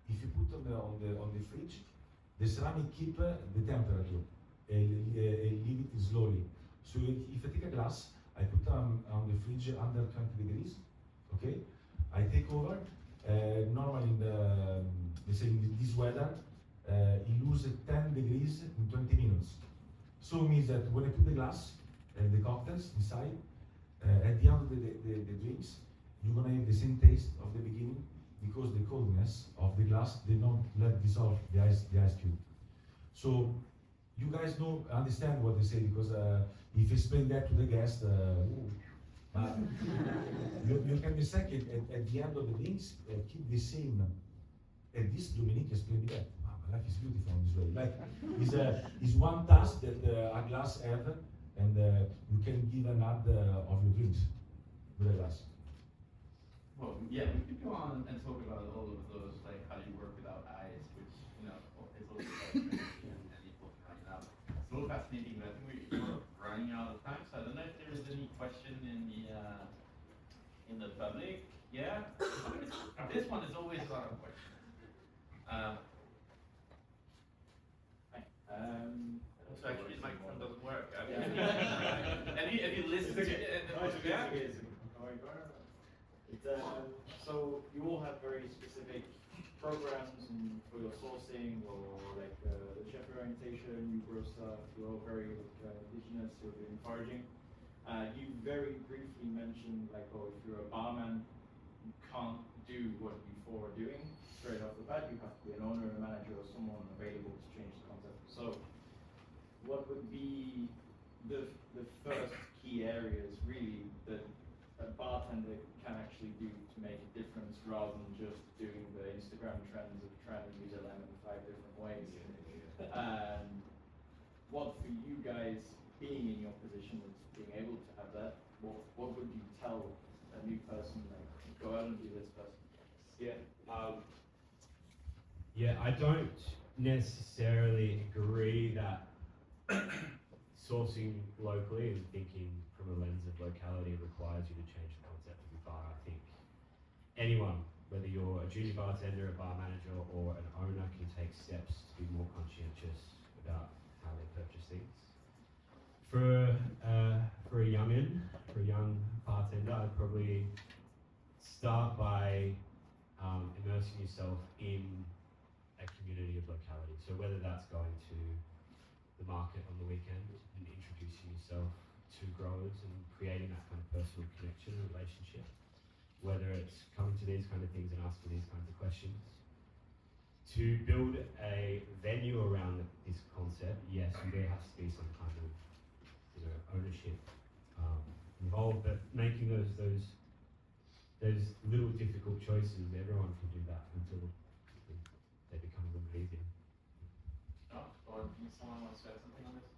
if you put on the fridge, the ceramic keep the temperature and leave it slowly. So if I take a glass, I put on the fridge under 20 degrees. Okay, I take over. Normally in this weather, it loses 10 degrees in 20 minutes. So it means that when I put the glass and the cocktails inside, at the end of the drinks, you're gonna have the same taste of the beginning because the coldness of the glass did not let dissolve the ice cube. So you guys understand what they say because if you explain that to the guest, you can be second at the end of the drinks, keep the same. And this Dominique explained that. Wow, my life is beautiful in this way. Like is one task that a glass have, and you can give an ad of your drinks with a glass. Well, yeah, we could go on and talk about all of those, like how you work without eyes, which is also and equal running out. It's a little fascinating, but I think we're running out of time. So I don't know if there is any question in the public. Yeah, this one is always a lot of questions. So actually, the microphone doesn't work. Have you listened to it? So you all have very specific programs for your sourcing or like the chef orientation, you grow stuff, you're all very indigenous, you're very encouraging. You very briefly mentioned like, if you're a barman, you can't do what you four are doing straight off the bat, you have to be an owner, a manager, or someone available to change the concept. So what would be the first key areas really that a bartender can actually do to make a difference rather than just doing the Instagram trends of trying to use a lemon 5 different ways? What for you guys being in your position of being able to have that, what would you tell a new person, like, go out and do this first? Yeah, I don't necessarily agree that sourcing locally and thinking from a lens of locality requires you to change the concept of your bar. I think anyone, whether you're a junior bartender, a bar manager, or an owner, can take steps to be more conscientious about how they purchase things. For a young bartender, I'd probably start by immersing yourself in a community of locality. So whether that's going to the market on the weekend and introducing yourself to growers and creating that kind of personal connection and relationship, whether it's coming to these kind of things and asking these kinds of questions. To build a venue around this concept, yes, there has to be some kind of ownership involved, but making those little difficult choices, everyone can do that until they become a little bit easier. Or someone wants to add something on this?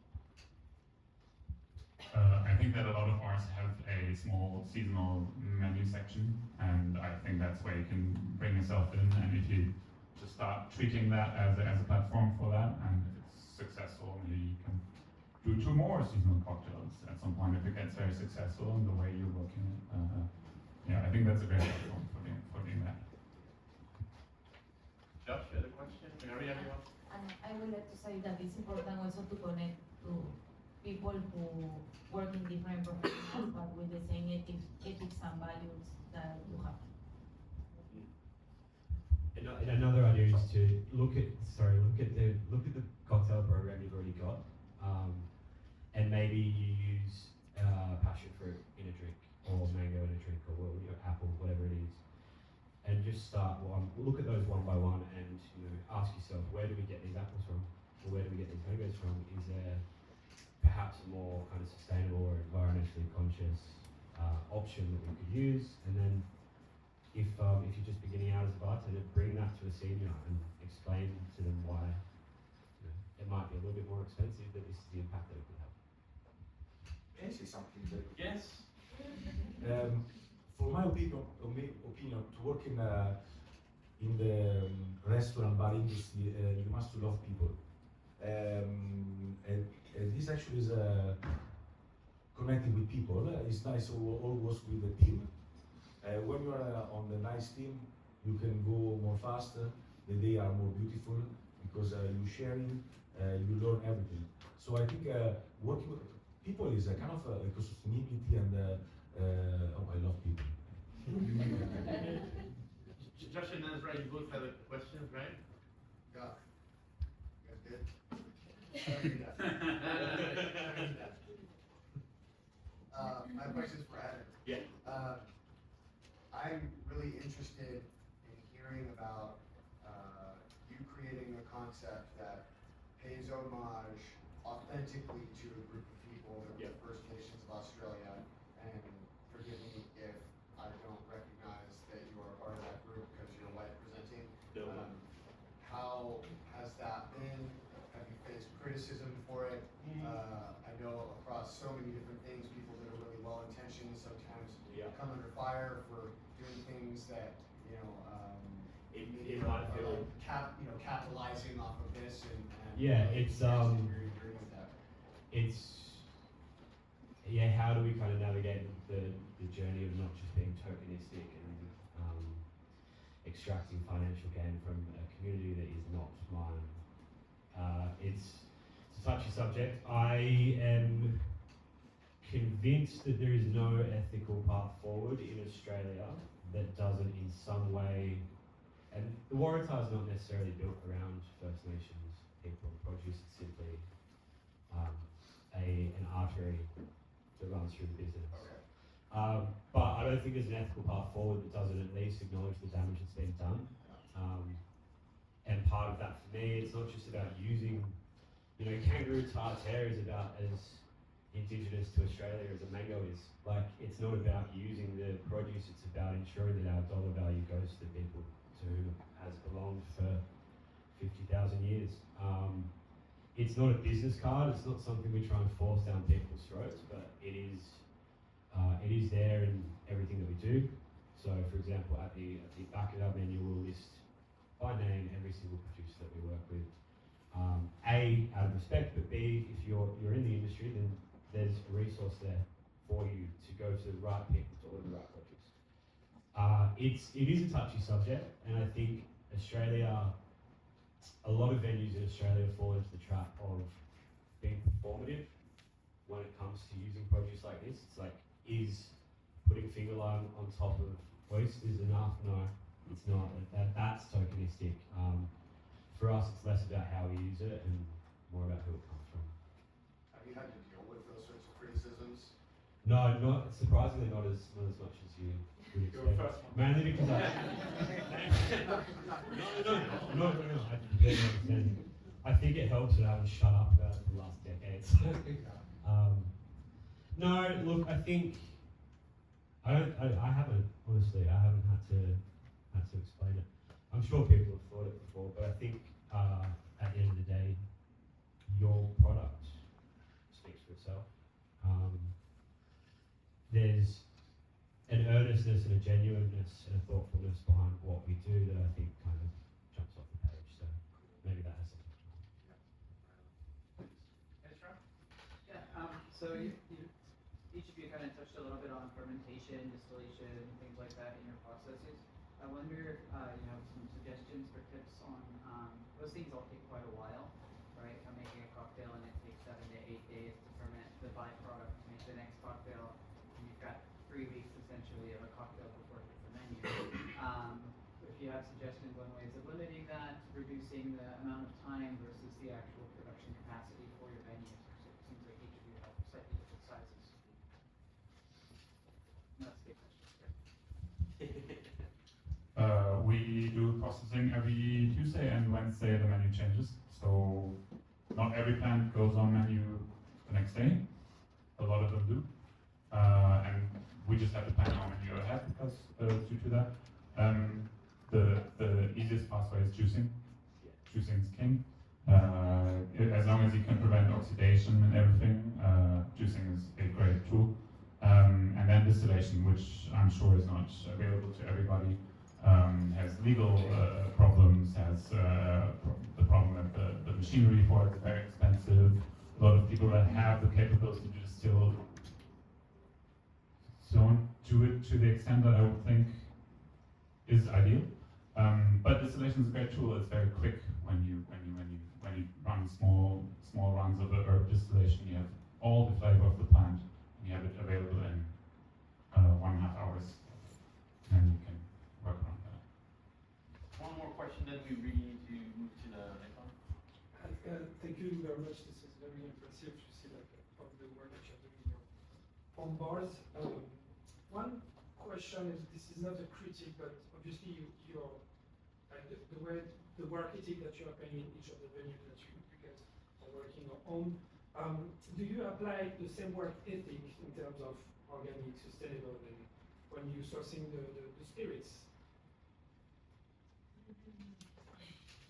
I think that a lot of bars have a small seasonal menu section, and I think that's where you can bring yourself in. And if you just start treating that as a platform for that, and if it's successful, maybe you can do 2 more seasonal cocktails at some point if it gets very successful in the way you're working it. Yeah, I think that's a great platform for doing that. Josh, you had a question? Mary, anyone? And I would like to say that it's important also to connect to people who work in different professions, but with the same ethics and values that you have. And another idea is to look at the cocktail program you've already got, and maybe you use passion fruit in a drink, or mango in a drink, or apple, whatever it is, and just start look at those one by one, and ask yourself, where do we get these apples from, or where do we get these mangoes from? Is there perhaps a more kind of sustainable or environmentally conscious option that we could use? And then if you're just beginning out as a bartender, bring that to a senior and explain to them why it might be a little bit more expensive, but this is the impact that it could have. Can I say something? Yes. For my opinion, to work in the restaurant bar industry, you must love people. And this actually is connecting with people. It's nice to always with the team. When you are on the nice team, you can go more faster. The day are more beautiful because you sharing, you learn everything. So I think working with people is a kind of sustainability and I love people. Josh and Ezra, you both had a question, right? Yeah. You guys good? My question is for Adam. Yeah. I'm really interested in hearing about you creating a concept that pays homage authentically to a group of people that are the First Nations of Australia. And forgive me if I don't recognize that you are part of that group because you're white presenting. How has that been? Have you faced criticism for it? I know across so many different things, people that are really well-intentioned sometimes come under fire for doing things that It might feel capitalizing off of this and it's how do we kind of navigate the journey of not just being tokenistic and extracting financial gain from a community that is not mine. It's a touchy subject. I am convinced that there is no ethical path forward in Australia that doesn't in some way, and the Waratah is not necessarily built around First Nations people and produce, it's simply an artery that runs through the business. Okay. But I don't think there's an ethical path forward that doesn't at least acknowledge the damage that's been done. And part of that for me, it's not just about using, kangaroo tartare is about as indigenous to Australia as a mango is. Like, it's not about using the produce, it's about ensuring that our dollar value goes to the people to whom it has belonged for 50,000 years. It's not a business card, it's not something we try and force down people's throats, but it is there in everything that we do. So, for example, at the back of our menu, we'll list by name every single producer that we work with. A, out of respect, but B, if you're in the industry, then there's a resource there for you to go to the right people to order the right produce. It is a touchy subject, and I think a lot of venues in Australia fall into the trap of being performative when it comes to using produce like this. It's like, is putting finger lime on top of oysters enough? No, it's not. That's tokenistic. For us, it's less about how we use it and more about who it comes from. Have you had to deal with those sorts of criticisms? No, surprisingly not as much as you would You're the expect. first one. Mainly because I I think it helps that I haven't shut up about it for the last decade. No, look, I think I haven't honestly. I haven't had to explain it. I'm sure people have thought it before, but I think at the end of the day, your product speaks for itself. There's an earnestness and a genuineness and a thoughtfulness behind what we do that I think kind of jumps off the page. So maybe that has something to do with it. So each of you kind of touched a little bit on fermentation, distillation, things like that in your processes. I wonder if you have some suggestions or tips on those things all take quite a while, right? I'm making a cocktail and it takes 7 to 8 days to ferment the byproduct to make the next cocktail. And you've got 3 weeks essentially of a cocktail before it hits the menu. If you have suggestions on ways of limiting that, reducing the amount of time versus the actual production capacity for your venues. It seems like each of you have slightly different sizes. That's a good question. We do processing every Tuesday and Wednesday. The menu changes, so not every plant goes on menu the next day. A lot of them do, and we just have to plan our menu ahead because due to that. The easiest pathway is juicing. Juicing is king. As long as you can prevent oxidation and everything, juicing is a great tool. And then distillation, which I'm sure is not available to everybody, has legal problems, has the problem that the machinery for it is very expensive. A lot of people that have the capability to distill don't do it to the extent that I would think is ideal. But distillation is a great tool. It's very quick when you run small runs of the herb distillation. You have all the flavor of the plant, and you have it available in 1.5 hours, and you can work around that. One more question, then we really need to move to the next one. Thank you very much. This is very impressive to see like all the work that you're doing in your home bars. One question is, this is not a critique, but obviously you're the way the work ethic that you are applying in each of the venues that you guys are working on. Do you apply the same work ethic in terms of organic, sustainable, and when you're sourcing the spirits?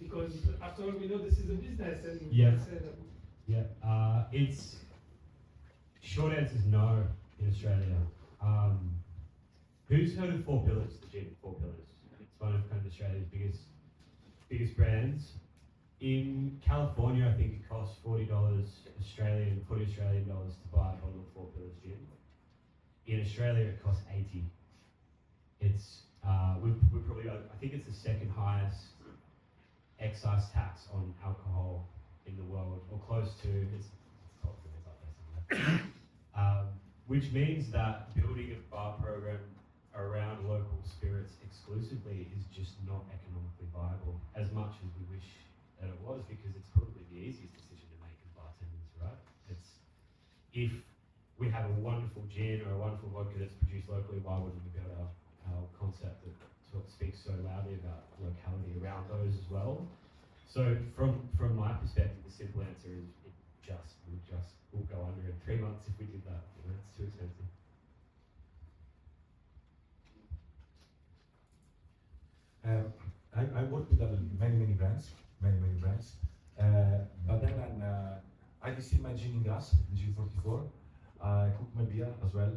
Because after all, we know this is a business, and Yeah. say that. Yeah, it's short answer is no in Australia. Who's heard of 4 Pillars? The gin, 4 Pillars. It's one of kind of Australia's biggest brands. In California, I think it costs $40 Australian dollars to buy a bottle of 4 Pillars gin. In Australia, it costs $80. It's we're probably I think it's the second highest excise tax on alcohol in the world, or close to. It's top 3, it's up there somewhere. Which means that building a bar program around local spirits exclusively is just not economically viable, as much as we wish that it was, because it's probably the easiest decision to make as bartenders, right? It's if we have a wonderful gin or a wonderful vodka that's produced locally, why wouldn't we build our concept that speaks so loudly about locality around those as well? So from my perspective, the simple answer is we'll go under in 3 months if we did that. You know, it's too expensive. I work with many brands, but then I distill my gin in glass, G44. I cook my beer as well,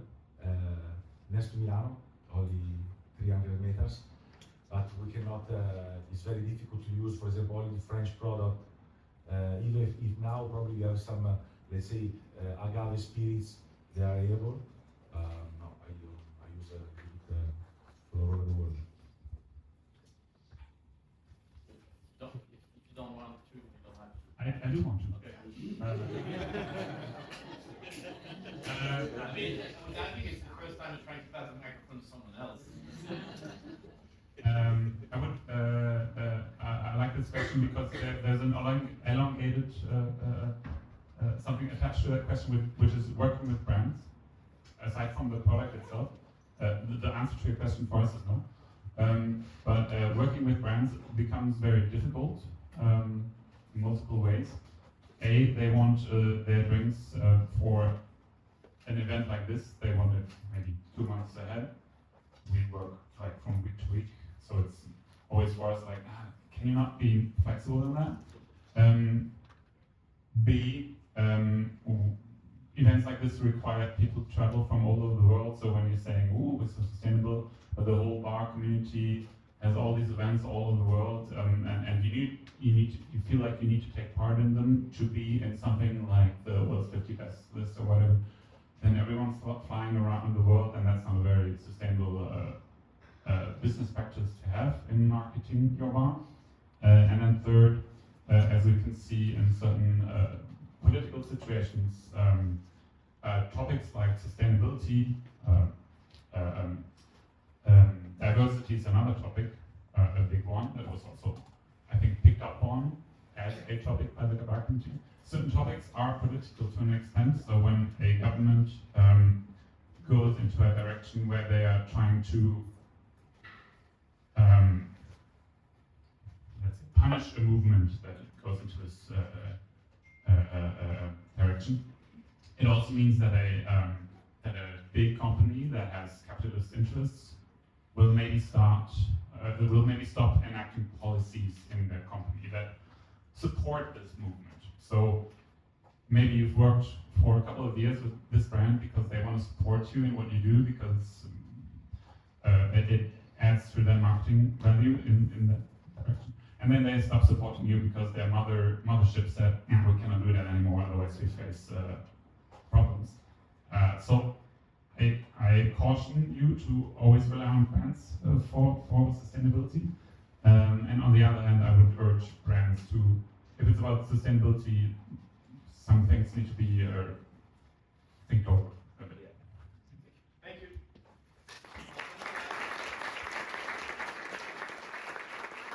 next to Milano, only 300 meters. But we cannot, it's very difficult to use, for example, only French product. Even if now probably we have some, let's say, agave spirits, they are able. No, I use it all over the world. If you don't want to, you don't have to. I do want to. Okay. I think it's the first time I'm trying to pass the microphone to someone else. I like this question because there's an elongated something attached to that question, which is working with brands. Aside from the product itself, the answer to your question for us is no. But working with brands becomes very difficult in multiple ways. They want their drinks for an event like this, they want it maybe 2 months ahead. We work like from week to week, so it's always for us like, can you not be flexible in that? B, events like this require people to travel from all over the world. So when you're saying, "Ooh, it's so sustainable," but the whole bar community has all these events all over the world, and you feel like you need to take part in them to be in something like the world's 50 best list or whatever. Then everyone's flying around the world, and that's not a very sustainable business practice to have in marketing your bar. And then third, as we can see in certain political situations, topics like sustainability, diversity is another topic, a big one that was also, I think, picked up on as a topic by the bar community. Certain topics are political to an extent, so when a government goes into a direction where they are trying to let's say punish a movement that goes into this direction, it also means that a big company that has capitalist interests will maybe stop enacting policies in their company that support this movement. So maybe you've worked for a couple of years with this brand because they want to support you in what you do, because it adds to their marketing value in that direction. And then they stop supporting you because their mothership said, we cannot do that anymore, otherwise we face problems. So I caution you to always rely on brands for sustainability. And on the other hand, I would urge brands to, if it's about sustainability, some things need to be think over.